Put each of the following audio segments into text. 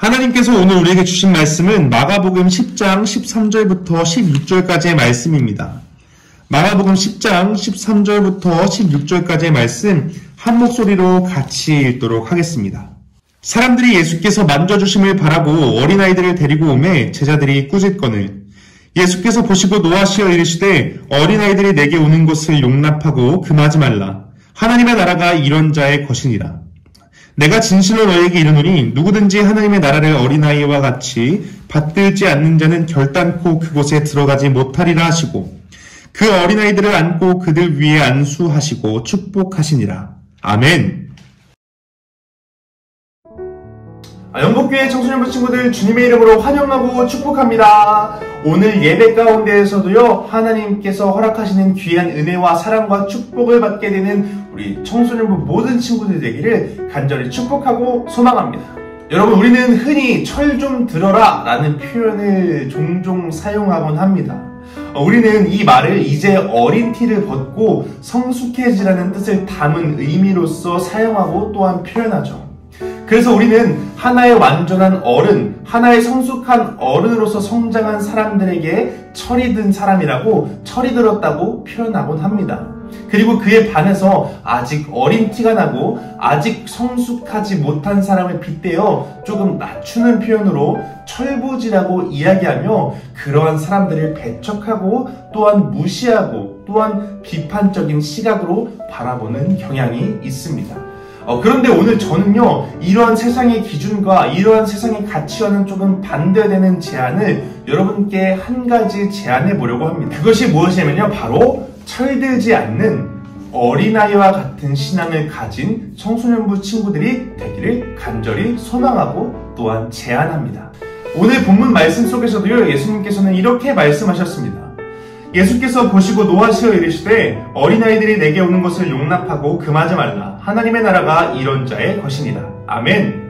하나님께서 오늘 우리에게 주신 말씀은 마가복음 10장 13절부터 16절까지의 말씀입니다. 마가복음 10장 13절부터 16절까지의 말씀 한 목소리로 같이 읽도록 하겠습니다. 사람들이 예수께서 만져주심을 바라고 어린아이들을 데리고 오매 제자들이 꾸짖거늘 예수께서 보시고 노하시어 이르시되 어린아이들이 내게 오는 것을 용납하고 금하지 말라. 하나님의 나라가 이런 자의 것이니라. 내가 진실로 너희에게 이르노니 누구든지 하나님의 나라를 어린아이와 같이 받들지 않는 자는 결단코 그곳에 들어가지 못하리라 하시고 그 어린아이들을 안고 그들 위에 안수하시고 축복하시니라. 아멘. 영국교회 청소년부 친구들 주님의 이름으로 환영하고 축복합니다. 오늘 예배 가운데에서도요, 하나님께서 허락하시는 귀한 은혜와 사랑과 축복을 받게 되는 우리 청소년부 모든 친구들 되기를 간절히 축복하고 소망합니다. 여러분, 우리는 흔히 철 좀 들어라 라는 표현을 종종 사용하곤 합니다. 우리는 이 말을 이제 어린 티를 벗고 성숙해지라는 뜻을 담은 의미로서 사용하고 또한 표현하죠. 그래서 우리는 하나의 완전한 어른, 하나의 성숙한 어른으로서 성장한 사람들에게 철이 든 사람이라고, 철이 들었다고 표현하곤 합니다. 그리고 그에 반해서 아직 어린 티가 나고 아직 성숙하지 못한 사람을 빗대어 조금 낮추는 표현으로 철부지라고 이야기하며 그러한 사람들을 배척하고 또한 무시하고 또한 비판적인 시각으로 바라보는 경향이 있습니다. 그런데 오늘 저는요, 이러한 세상의 기준과 이러한 세상의 가치와는 조금 반대되는 제안을 여러분께 한 가지 제안해 보려고 합니다. 그것이 무엇이냐면요, 바로 철들지 않는 어린아이와 같은 신앙을 가진 청소년부 친구들이 되기를 간절히 소망하고 또한 제안합니다. 오늘 본문 말씀 속에서도요, 예수님께서는 이렇게 말씀하셨습니다. 예수께서 보시고 노하시어 이르시되 어린아이들이 내게 오는 것을 용납하고 금하지 말라. 하나님의 나라가 이런 자의 것이니라. 아멘.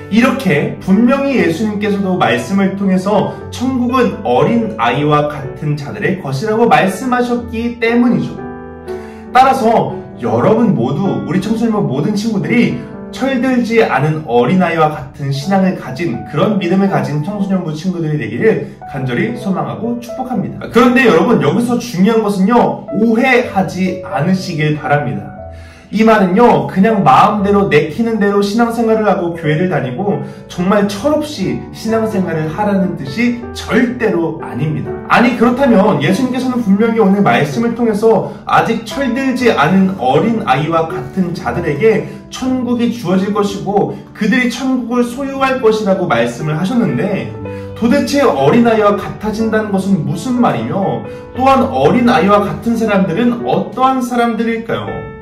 이렇게 분명히 예수님께서도 말씀을 통해서 천국은 어린아이와 같은 자들의 것이라고 말씀하셨기 때문이죠. 따라서 여러분 모두, 우리 청소년부 모든 친구들이 철들지 않은 어린아이와 같은 신앙을 가진, 그런 믿음을 가진 청소년부 친구들이 되기를 간절히 소망하고 축복합니다. 그런데 여러분, 여기서 중요한 것은요, 오해하지 않으시길 바랍니다. 이 말은요, 그냥 마음대로 내키는 대로 신앙생활을 하고 교회를 다니고 정말 철없이 신앙생활을 하라는 뜻이 절대로 아닙니다. 아니, 그렇다면 예수님께서는 분명히 오늘 말씀을 통해서 아직 철들지 않은 어린아이와 같은 자들에게 천국이 주어질 것이고 그들이 천국을 소유할 것이라고 말씀을 하셨는데, 도대체 어린아이와 같아진다는 것은 무슨 말이며, 또한 어린아이와 같은 사람들은 어떠한 사람들일까요?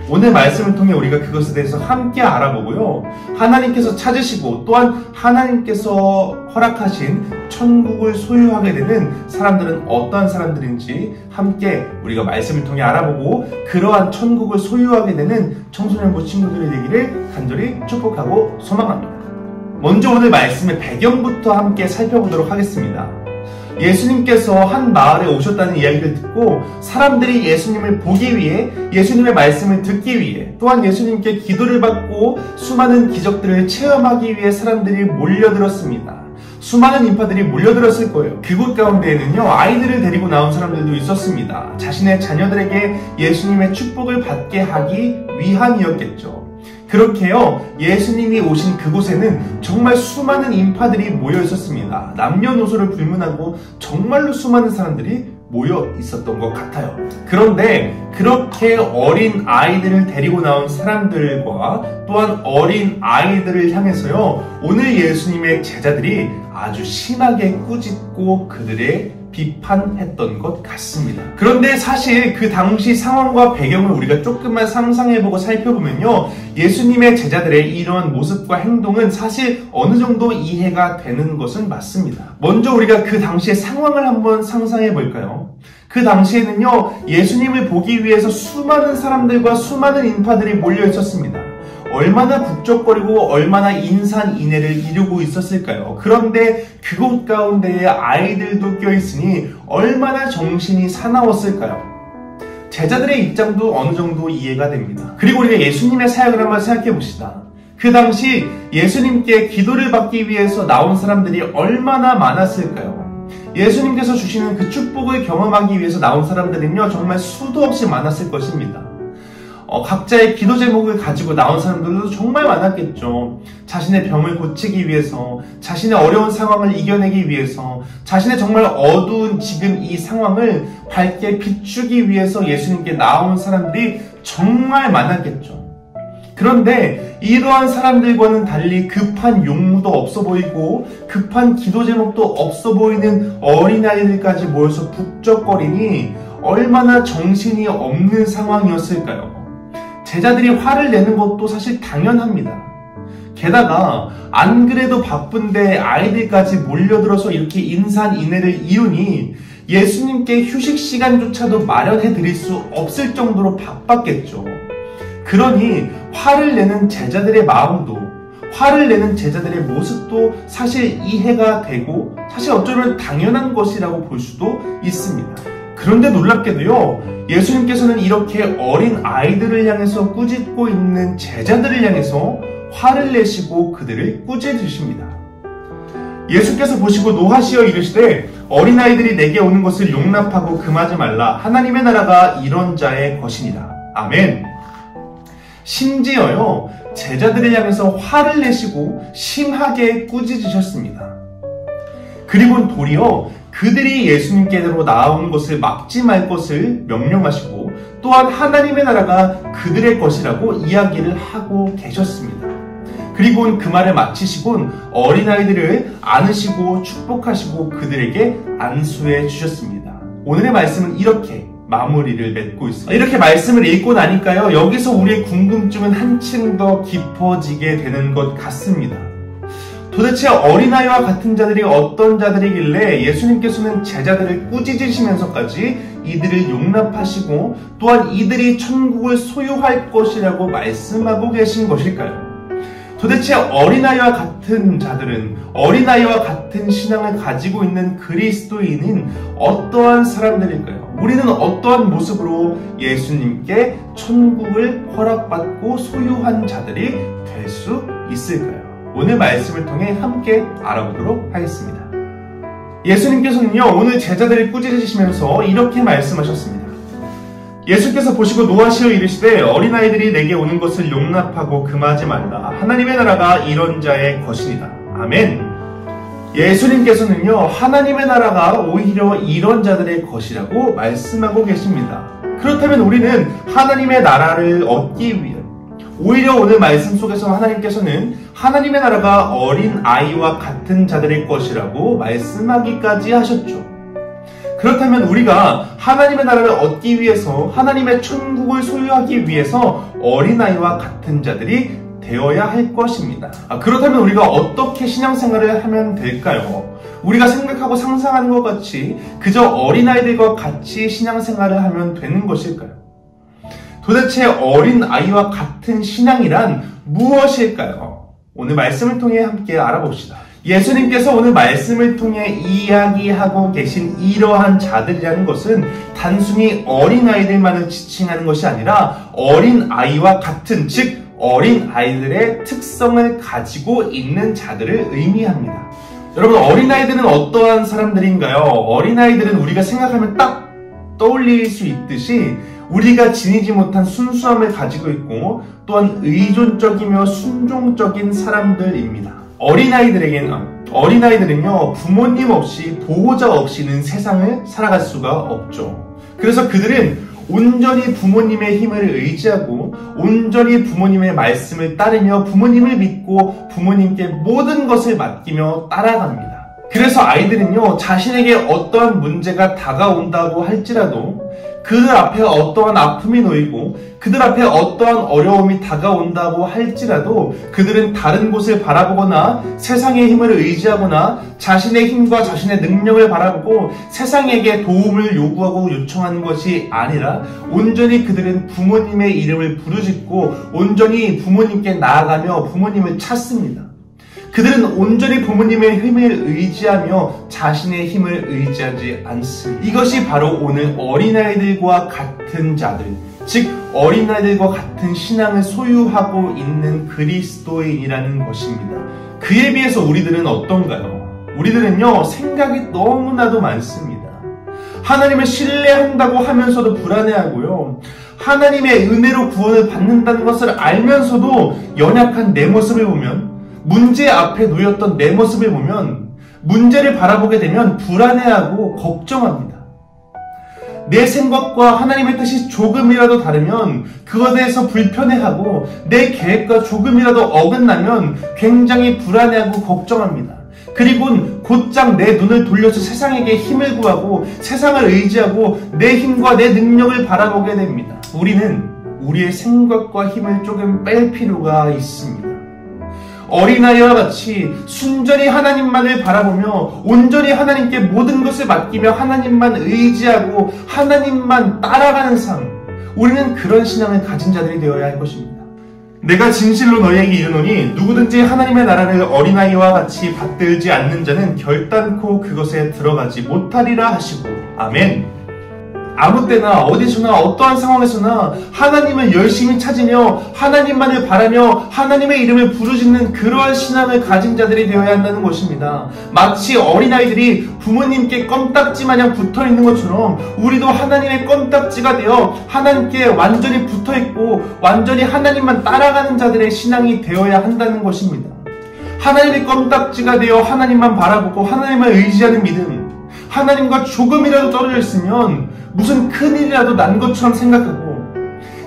오늘 말씀을 통해 우리가 그것에 대해서 함께 알아보고요, 하나님께서 찾으시고 또한 하나님께서 허락하신 천국을 소유하게 되는 사람들은 어떠한 사람들인지 함께 우리가 말씀을 통해 알아보고 그러한 천국을 소유하게 되는 청소년부 친구들이 되기를 간절히 축복하고 소망합니다. 먼저 오늘 말씀의 배경부터 함께 살펴보도록 하겠습니다. 예수님께서 한 마을에 오셨다는 이야기를 듣고 사람들이 예수님을 보기 위해, 예수님의 말씀을 듣기 위해, 또한 예수님께 기도를 받고 수많은 기적들을 체험하기 위해 사람들이 몰려들었습니다. 수많은 인파들이 몰려들었을 거예요. 그곳 가운데에는요, 아이들을 데리고 나온 사람들도 있었습니다. 자신의 자녀들에게 예수님의 축복을 받게 하기 위함이었겠죠. 그렇게요, 예수님이 오신 그곳에는 정말 수많은 인파들이 모여 있었습니다. 남녀노소를 불문하고 정말로 수많은 사람들이 모여 있었던 것 같아요. 그런데 그렇게 어린 아이들을 데리고 나온 사람들과 또한 어린 아이들을 향해서요, 오늘 예수님의 제자들이 아주 심하게 꾸짖고 그들의 비판했던 것 같습니다. 그런데 사실 그 당시 상황과 배경을 우리가 조금만 상상해보고 살펴보면요, 예수님의 제자들의 이러한 모습과 행동은 사실 어느 정도 이해가 되는 것은 맞습니다. 먼저 우리가 그 당시의 상황을 한번 상상해볼까요? 그 당시에는요, 예수님을 보기 위해서 수많은 사람들과 수많은 인파들이 몰려 있었습니다. 얼마나 북적거리고 얼마나 인산인해를 이루고 있었을까요? 그런데 그곳 가운데에 아이들도 껴있으니 얼마나 정신이 사나웠을까요? 제자들의 입장도 어느 정도 이해가 됩니다. 그리고 우리가 예수님의 사역을 한번 생각해 봅시다. 그 당시 예수님께 기도를 받기 위해서 나온 사람들이 얼마나 많았을까요? 예수님께서 주시는 그 축복을 경험하기 위해서 나온 사람들은요, 정말 수도 없이 많았을 것입니다. 각자의 기도 제목을 가지고 나온 사람들도 정말 많았겠죠. 자신의 병을 고치기 위해서, 자신의 어려운 상황을 이겨내기 위해서, 자신의 정말 어두운 지금 이 상황을 밝게 비추기 위해서 예수님께 나온 사람들이 정말 많았겠죠. 그런데 이러한 사람들과는 달리 급한 용무도 없어 보이고 급한 기도 제목도 없어 보이는 어린아이들까지 모여서 북적거리니 얼마나 정신이 없는 상황이었을까요? 제자들이 화를 내는 것도 사실 당연합니다. 게다가 안 그래도 바쁜데 아이들까지 몰려들어서 이렇게 인산인해를 이루니 예수님께 휴식 시간조차도 마련해 드릴 수 없을 정도로 바빴겠죠. 그러니 화를 내는 제자들의 마음도, 화를 내는 제자들의 모습도 사실 이해가 되고 사실 어쩌면 당연한 것이라고 볼 수도 있습니다. 그런데 놀랍게도요, 예수님께서는 이렇게 어린 아이들을 향해서 꾸짖고 있는 제자들을 향해서 화를 내시고 그들을 꾸짖으십니다. 예수께서 보시고 노하시어 이르시되 어린아이들이 내게 오는 것을 용납하고 금하지 말라. 하나님의 나라가 이런 자의 것이니라. 아멘. 심지어요, 제자들을 향해서 화를 내시고 심하게 꾸짖으셨습니다. 그리고 도리어 그들이 예수님께로 나온 것을 막지 말 것을 명령하시고 또한 하나님의 나라가 그들의 것이라고 이야기를 하고 계셨습니다. 그리고 그 말을 마치시곤 어린아이들을 안으시고 축복하시고 그들에게 안수해 주셨습니다. 오늘의 말씀은 이렇게 마무리를 맺고 있습니다. 이렇게 말씀을 읽고 나니까요, 여기서 우리의 궁금증은 한층 더 깊어지게 되는 것 같습니다. 도대체 어린아이와 같은 자들이 어떤 자들이길래 예수님께서는 제자들을 꾸짖으시면서까지 이들을 용납하시고 또한 이들이 천국을 소유할 것이라고 말씀하고 계신 것일까요? 도대체 어린아이와 같은 자들은, 어린아이와 같은 신앙을 가지고 있는 그리스도인은 어떠한 사람들일까요? 우리는 어떠한 모습으로 예수님께 천국을 허락받고 소유한 자들이 될 수 있을까요? 오늘 말씀을 통해 함께 알아보도록 하겠습니다. 예수님께서는요, 오늘 제자들을 꾸짖으시면서 이렇게 말씀하셨습니다. 예수께서 보시고 노하시어 이르시되 어린아이들이 내게 오는 것을 용납하고 금하지 말라. 하나님의 나라가 이런 자의 것이니라. 아멘. 예수님께서는요, 하나님의 나라가 오히려 이런 자들의 것이라고 말씀하고 계십니다. 그렇다면 우리는 하나님의 나라를 얻기 위해, 오히려 오늘 말씀 속에서 하나님께서는 하나님의 나라가 어린 아이와 같은 자들의 것이라고 말씀하기까지 하셨죠. 그렇다면 우리가 하나님의 나라를 얻기 위해서, 하나님의 천국을 소유하기 위해서 어린아이와 같은 자들이 되어야 할 것입니다. 그렇다면 우리가 어떻게 신앙생활을 하면 될까요? 우리가 생각하고 상상하는 것 같이 그저 어린아이들과 같이 신앙생활을 하면 되는 것일까요? 도대체 어린아이와 같은 신앙이란 무엇일까요? 오늘 말씀을 통해 함께 알아봅시다. 예수님께서 오늘 말씀을 통해 이야기하고 계신 이러한 자들이라는 것은 단순히 어린아이들만을 지칭하는 것이 아니라 어린아이와 같은, 즉 어린아이들의 특성을 가지고 있는 자들을 의미합니다. 여러분, 어린아이들은 어떠한 사람들인가요? 어린아이들은 우리가 생각하면 딱 떠올릴 수 있듯이 우리가 지니지 못한 순수함을 가지고 있고 또한 의존적이며 순종적인 사람들입니다. 어린아이들은요, 부모님 없이, 보호자 없이는 세상을 살아갈 수가 없죠. 그래서 그들은 온전히 부모님의 힘을 의지하고 온전히 부모님의 말씀을 따르며 부모님을 믿고 부모님께 모든 것을 맡기며 따라갑니다. 그래서 아이들은요, 자신에게 어떠한 문제가 다가온다고 할지라도, 그들 앞에 어떠한 아픔이 놓이고 그들 앞에 어떠한 어려움이 다가온다고 할지라도 그들은 다른 곳을 바라보거나 세상의 힘을 의지하거나 자신의 힘과 자신의 능력을 바라보고 세상에게 도움을 요구하고 요청하는 것이 아니라 온전히 그들은 부모님의 이름을 부르짖고 온전히 부모님께 나아가며 부모님을 찾습니다. 그들은 온전히 부모님의 힘을 의지하며 자신의 힘을 의지하지 않습니다. 이것이 바로 오늘 어린아이들과 같은 자들, 즉 어린아이들과 같은 신앙을 소유하고 있는 그리스도인이라는 것입니다. 그에 비해서 우리들은 어떤가요? 우리들은요, 생각이 너무나도 많습니다. 하나님을 신뢰한다고 하면서도 불안해하고요, 하나님의 은혜로 구원을 받는다는 것을 알면서도 연약한 내 모습을 보면, 문제 앞에 놓였던 내 모습을 보면, 문제를 바라보게 되면 불안해하고 걱정합니다. 내 생각과 하나님의 뜻이 조금이라도 다르면 그것에 대해서 불편해하고, 내 계획과 조금이라도 어긋나면 굉장히 불안해하고 걱정합니다. 그리고 곧장 내 눈을 돌려서 세상에게 힘을 구하고 세상을 의지하고 내 힘과 내 능력을 바라보게 됩니다. 우리는 우리의 생각과 힘을 조금 뺄 필요가 있습니다. 어린아이와 같이 순전히 하나님만을 바라보며 온전히 하나님께 모든 것을 맡기며 하나님만 의지하고 하나님만 따라가는 삶, 우리는 그런 신앙을 가진 자들이 되어야 할 것입니다. 내가 진실로 너희에게 이르노니 누구든지 하나님의 나라를 어린아이와 같이 받들지 않는 자는 결단코 그것에 들어가지 못하리라 하시고, 아멘. 아무 때나 어디서나 어떠한 상황에서나 하나님을 열심히 찾으며 하나님만을 바라며 하나님의 이름을 부르짖는 그러한 신앙을 가진 자들이 되어야 한다는 것입니다. 마치 어린아이들이 부모님께 껌딱지 마냥 붙어있는 것처럼 우리도 하나님의 껌딱지가 되어 하나님께 완전히 붙어있고 완전히 하나님만 따라가는 자들의 신앙이 되어야 한다는 것입니다. 하나님의 껌딱지가 되어 하나님만 바라보고 하나님을 의지하는 믿음, 하나님과 조금이라도 떨어져 있으면 무슨 큰일이라도 난 것처럼 생각하고,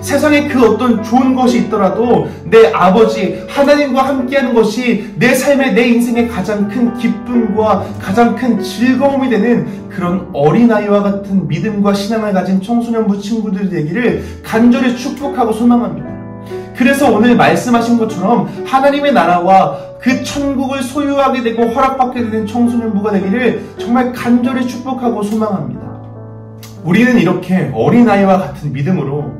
세상에 그 어떤 좋은 것이 있더라도 내 아버지 하나님과 함께하는 것이 내 삶의, 내 인생의 가장 큰 기쁨과 가장 큰 즐거움이 되는 그런 어린아이와 같은 믿음과 신앙을 가진 청소년부 친구들이 되기를 간절히 축복하고 소망합니다. 그래서 오늘 말씀하신 것처럼 하나님의 나라와 그 천국을 소유하게 되고 허락받게 되는 청소년부가 되기를 정말 간절히 축복하고 소망합니다. 우리는 이렇게 어린아이와 같은 믿음으로,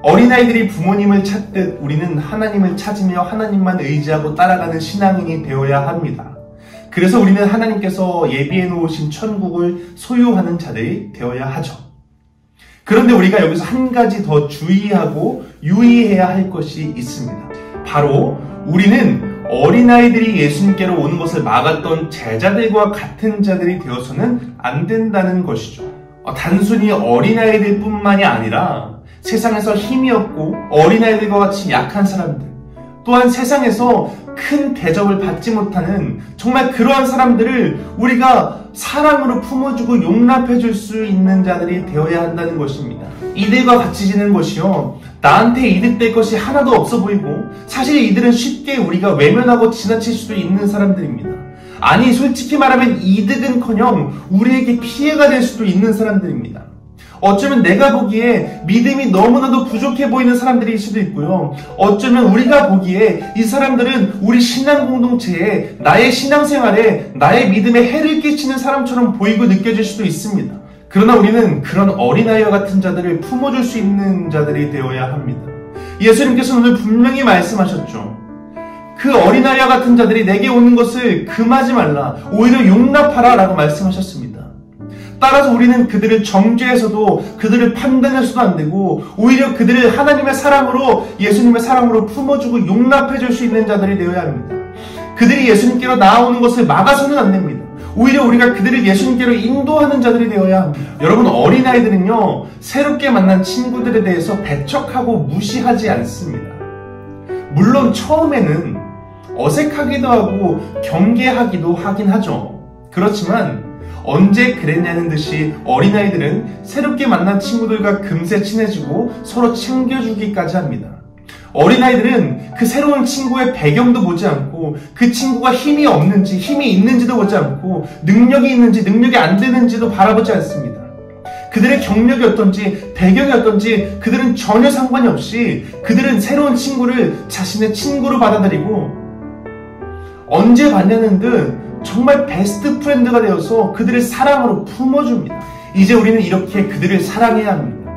어린아이들이 부모님을 찾듯 우리는 하나님을 찾으며 하나님만 의지하고 따라가는 신앙인이 되어야 합니다. 그래서 우리는 하나님께서 예비해 놓으신 천국을 소유하는 자들이 되어야 하죠. 그런데 우리가 여기서 한 가지 더 주의하고 유의해야 할 것이 있습니다. 바로 우리는 어린아이들이 예수님께로 오는 것을 막았던 제자들과 같은 자들이 되어서는 안 된다는 것이죠. 단순히 어린아이들 뿐만이 아니라 세상에서 힘이 없고 어린아이들과 같이 약한 사람들, 또한 세상에서 큰 대접을 받지 못하는 정말 그러한 사람들을 우리가 사랑으로 품어주고 용납해줄 수 있는 자들이 되어야 한다는 것입니다. 이들과 같이 지내는 것이요, 나한테 이득될 것이 하나도 없어 보이고 사실 이들은 쉽게 우리가 외면하고 지나칠 수도 있는 사람들입니다. 아니, 솔직히 말하면 이득은커녕 우리에게 피해가 될 수도 있는 사람들입니다. 어쩌면 내가 보기에 믿음이 너무나도 부족해 보이는 사람들일 수도 있고요, 어쩌면 우리가 보기에 이 사람들은 우리 신앙 공동체에, 나의 신앙생활에, 나의 믿음에 해를 끼치는 사람처럼 보이고 느껴질 수도 있습니다. 그러나 우리는 그런 어린아이와 같은 자들을 품어줄 수 있는 자들이 되어야 합니다. 예수님께서 오늘 분명히 말씀하셨죠. 그 어린아이와 같은 자들이 내게 오는 것을 금하지 말라, 오히려 용납하라 라고 말씀하셨습니다. 따라서 우리는 그들을 정죄해서도 그들을 판단해서도 안 되고, 오히려 그들을 하나님의 사랑으로, 예수님의 사랑으로 품어주고 용납해줄 수 있는 자들이 되어야 합니다. 그들이 예수님께로 나아오는 것을 막아서는 안 됩니다. 오히려 우리가 그들을 예수님께로 인도하는 자들이 되어야 합니다. 여러분, 어린아이들은요, 새롭게 만난 친구들에 대해서 배척하고 무시하지 않습니다. 물론 처음에는 어색하기도 하고 경계하기도 하긴 하죠. 그렇지만 언제 그랬냐는 듯이 어린아이들은 새롭게 만난 친구들과 금세 친해지고 서로 챙겨주기까지 합니다. 어린아이들은 그 새로운 친구의 배경도 보지 않고 그 친구가 힘이 없는지 힘이 있는지도 보지 않고 능력이 있는지 능력이 안 되는지도 바라보지 않습니다. 그들의 경력이 어떤지 배경이 어떤지 그들은 전혀 상관이 없이 그들은 새로운 친구를 자신의 친구로 받아들이고 언제 봤냐는 듯 정말 베스트 프렌드가 되어서 그들을 사랑으로 품어줍니다. 이제 우리는 이렇게 그들을 사랑해야 합니다.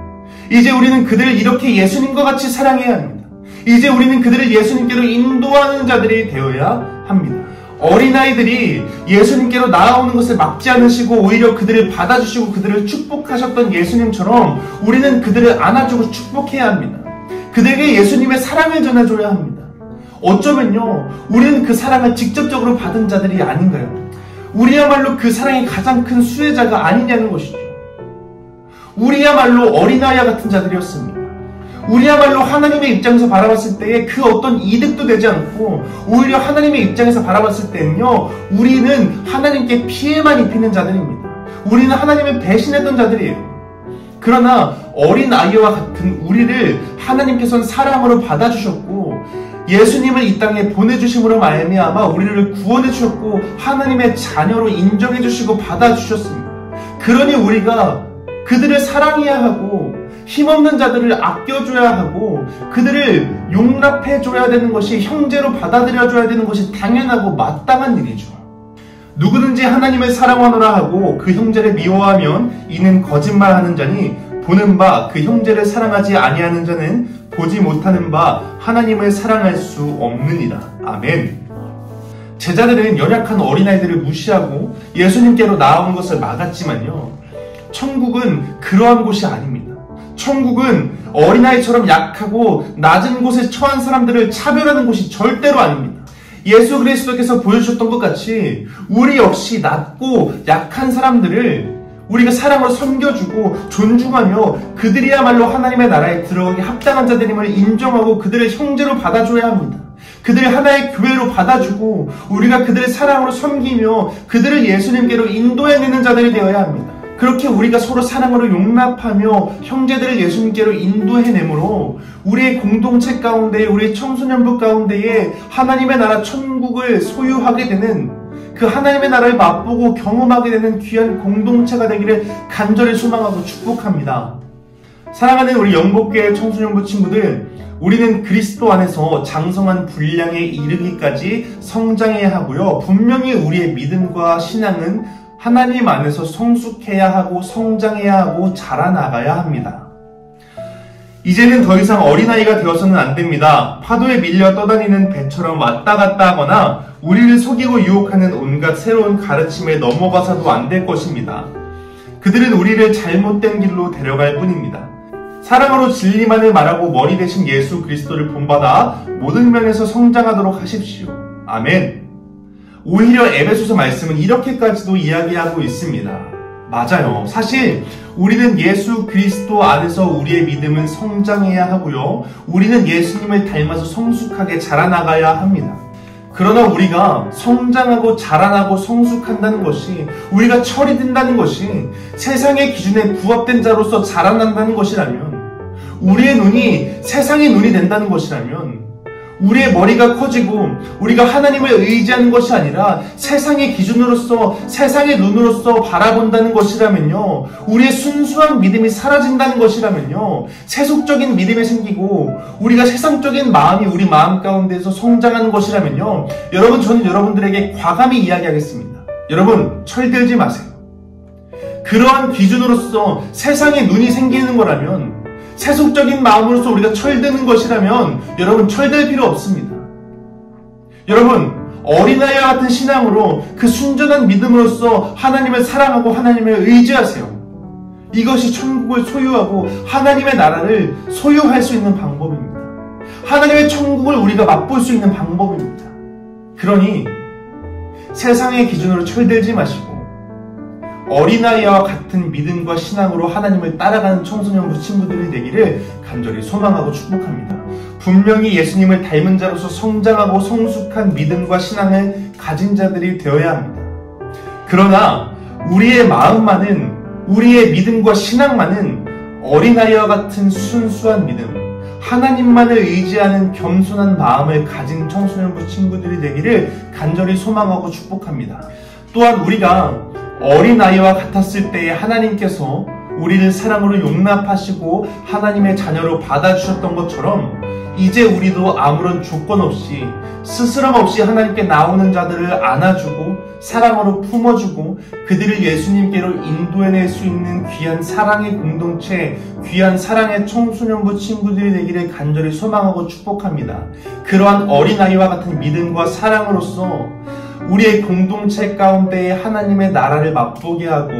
이제 우리는 그들을 이렇게 예수님과 같이 사랑해야 합니다. 이제 우리는 그들을 예수님께로 인도하는 자들이 되어야 합니다. 어린아이들이 예수님께로 나아오는 것을 막지 않으시고 오히려 그들을 받아주시고 그들을 축복하셨던 예수님처럼 우리는 그들을 안아주고 축복해야 합니다. 그들에게 예수님의 사랑을 전해줘야 합니다. 어쩌면요, 우리는 그 사랑을 직접적으로 받은 자들이 아닌가요? 우리야말로 그 사랑의 가장 큰 수혜자가 아니냐는 것이죠. 우리야말로 어린아이와 같은 자들이었습니다. 우리야말로 하나님의 입장에서 바라봤을 때에 그 어떤 이득도 되지 않고 오히려 하나님의 입장에서 바라봤을 때는요, 우리는 하나님께 피해만 입히는 자들입니다. 우리는 하나님을 배신했던 자들이에요. 그러나 어린아이와 같은 우리를 하나님께서는 사랑으로 받아주셨고 예수님을 이 땅에 보내주심으로 말미암아 우리를 구원해 주셨고 하나님의 자녀로 인정해 주시고 받아주셨습니다. 그러니 우리가 그들을 사랑해야 하고 힘없는 자들을 아껴줘야 하고 그들을 용납해줘야 되는 것이, 형제로 받아들여줘야 되는 것이 당연하고 마땅한 일이죠. 누구든지 하나님을 사랑하노라 하고 그 형제를 미워하면 이는 거짓말하는 자니 보는 바 그 형제를 사랑하지 아니하는 자는 보지 못하는 바 하나님을 사랑할 수 없느니라. 아멘. 제자들은 연약한 어린아이들을 무시하고 예수님께로 나아온 것을 막았지만요, 천국은 그러한 곳이 아닙니다. 천국은 어린아이처럼 약하고 낮은 곳에 처한 사람들을 차별하는 곳이 절대로 아닙니다. 예수 그리스도께서 보여주셨던 것 같이 우리 역시 낮고 약한 사람들을 우리가 사랑으로 섬겨주고 존중하며 그들이야말로 하나님의 나라에 들어가기 합당한 자들임을 인정하고 그들을 형제로 받아줘야 합니다. 그들을 하나의 교회로 받아주고 우리가 그들을 사랑으로 섬기며 그들을 예수님께로 인도해내는 자들이 되어야 합니다. 그렇게 우리가 서로 사랑으로 용납하며 형제들을 예수님께로 인도해내므로 우리의 공동체 가운데, 우리의 청소년부 가운데에 하나님의 나라 천국을 소유하게 되는, 그 하나님의 나라를 맛보고 경험하게 되는 귀한 공동체가 되기를 간절히 소망하고 축복합니다. 사랑하는 우리 영복교회 청소년부 친구들, 우리는 그리스도 안에서 장성한 분량에 이르기까지 성장해야 하고요, 분명히 우리의 믿음과 신앙은 하나님 안에서 성숙해야 하고 성장해야 하고 자라나가야 합니다. 이제는 더 이상 어린아이가 되어서는 안 됩니다. 파도에 밀려 떠다니는 배처럼 왔다 갔다 하거나 우리를 속이고 유혹하는 온갖 새로운 가르침에 넘어가서도 안 될 것입니다. 그들은 우리를 잘못된 길로 데려갈 뿐입니다. 사랑으로 진리만을 말하고 머리 대신 예수 그리스도를 본받아 모든 면에서 성장하도록 하십시오. 아멘. 오히려 에베소서 말씀은 이렇게까지도 이야기하고 있습니다. 맞아요. 사실 우리는 예수 그리스도 안에서 우리의 믿음은 성장해야 하고요, 우리는 예수님을 닮아서 성숙하게 자라나가야 합니다. 그러나 우리가 성장하고 자라나고 성숙한다는 것이, 우리가 철이 든다는 것이 세상의 기준에 부합된 자로서 자라난다는 것이라면, 우리의 눈이 세상의 눈이 된다는 것이라면, 우리의 머리가 커지고 우리가 하나님을 의지하는 것이 아니라 세상의 기준으로서, 세상의 눈으로서 바라본다는 것이라면요, 우리의 순수한 믿음이 사라진다는 것이라면요, 세속적인 믿음이 생기고 우리가 세상적인 마음이 우리 마음 가운데서 성장하는 것이라면요, 여러분, 저는 여러분들에게 과감히 이야기하겠습니다. 여러분, 철들지 마세요. 그러한 기준으로서 세상의 눈이 생기는 거라면, 세속적인 마음으로서 우리가 철드는 것이라면 여러분, 철들 필요 없습니다. 여러분, 어린아이와 같은 신앙으로 그 순전한 믿음으로써 하나님을 사랑하고 하나님을 의지하세요. 이것이 천국을 소유하고 하나님의 나라를 소유할 수 있는 방법입니다. 하나님의 천국을 우리가 맛볼 수 있는 방법입니다. 그러니 세상의 기준으로 철들지 마시고 어린아이와 같은 믿음과 신앙으로 하나님을 따라가는 청소년부 친구들이 되기를 간절히 소망하고 축복합니다. 분명히 예수님을 닮은 자로서 성장하고 성숙한 믿음과 신앙을 가진 자들이 되어야 합니다. 그러나 우리의 마음만은, 우리의 믿음과 신앙만은 어린아이와 같은 순수한 믿음, 하나님만을 의지하는 겸손한 마음을 가진 청소년부 친구들이 되기를 간절히 소망하고 축복합니다. 또한 우리가 어린아이와 같았을 때에 하나님께서 우리를 사랑으로 용납하시고 하나님의 자녀로 받아주셨던 것처럼 이제 우리도 아무런 조건 없이 스스럼 없이 하나님께 나오는 자들을 안아주고 사랑으로 품어주고 그들을 예수님께로 인도해낼 수 있는 귀한 사랑의 공동체, 귀한 사랑의 청소년부 친구들이 되기를 간절히 소망하고 축복합니다. 그러한 어린아이와 같은 믿음과 사랑으로서 우리의 공동체 가운데에 하나님의 나라를 맛보게 하고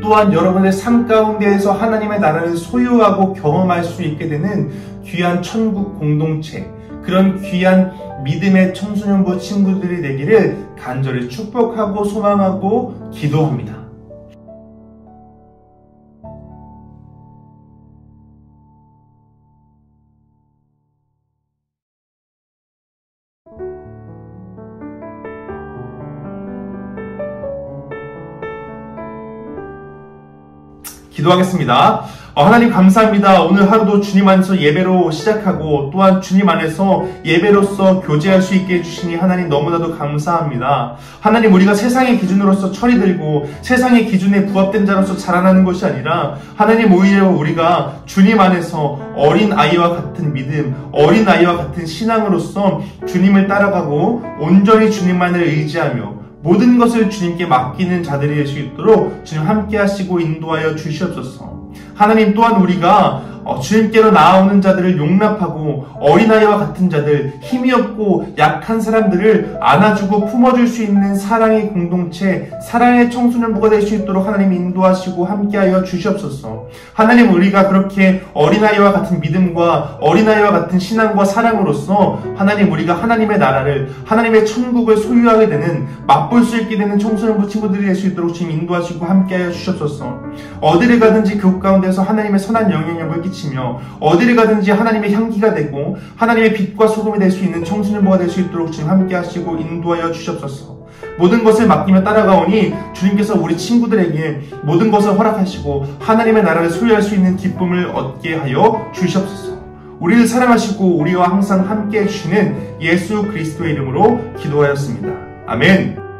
또한 여러분의 삶 가운데에서 하나님의 나라를 소유하고 경험할 수 있게 되는 귀한 천국 공동체, 그런 귀한 믿음의 청소년부 친구들이 되기를 간절히 축복하고 소망하고 기도합니다. 기도하겠습니다. 하나님 감사합니다. 오늘 하루도 주님 안에서 예배로 시작하고 또한 주님 안에서 예배로서 교제할 수 있게 해주시니 하나님 너무나도 감사합니다. 하나님, 우리가 세상의 기준으로서 철이 들고 세상의 기준에 부합된 자로서 자라나는 것이 아니라 하나님, 오히려 우리가 주님 안에서 어린 아이와 같은 믿음, 어린 아이와 같은 신앙으로서 주님을 따라가고 온전히 주님만을 의지하며 모든 것을 주님께 맡기는 자들이 될 수 있도록 주님 함께 하시고 인도하여 주시옵소서. 하나님, 또한 우리가 주님께로 나아오는 자들을 용납하고 어린아이와 같은 자들, 힘이 없고 약한 사람들을 안아주고 품어줄 수 있는 사랑의 공동체, 사랑의 청소년부가 될 수 있도록 하나님 인도하시고 함께하여 주시옵소서. 하나님, 우리가 그렇게 어린아이와 같은 믿음과 어린아이와 같은 신앙과 사랑으로서 하나님, 우리가 하나님의 나라를, 하나님의 천국을 소유하게 되는, 맛볼 수 있게 되는 청소년부 친구들이 될 수 있도록 주님 인도하시고 함께하여 주시옵소서. 어디를 가든지 교육 가운데서 하나님의 선한 영향력을 끼치며 어디를 가든지 하나님의 향기가 되고 하나님의 빛과 소금이 될 수 있는 청소년부가 될 수 있도록 주님 함께 하시고 인도하여 주시옵소서. 모든 것을 맡기며 따라가오니 주님께서 우리 친구들에게 모든 것을 허락하시고 하나님의 나라를 소유할 수 있는 기쁨을 얻게 하여 주시옵소서. 우리를 사랑하시고 우리와 항상 함께 해주시는 예수 그리스도의 이름으로 기도하였습니다. 아멘.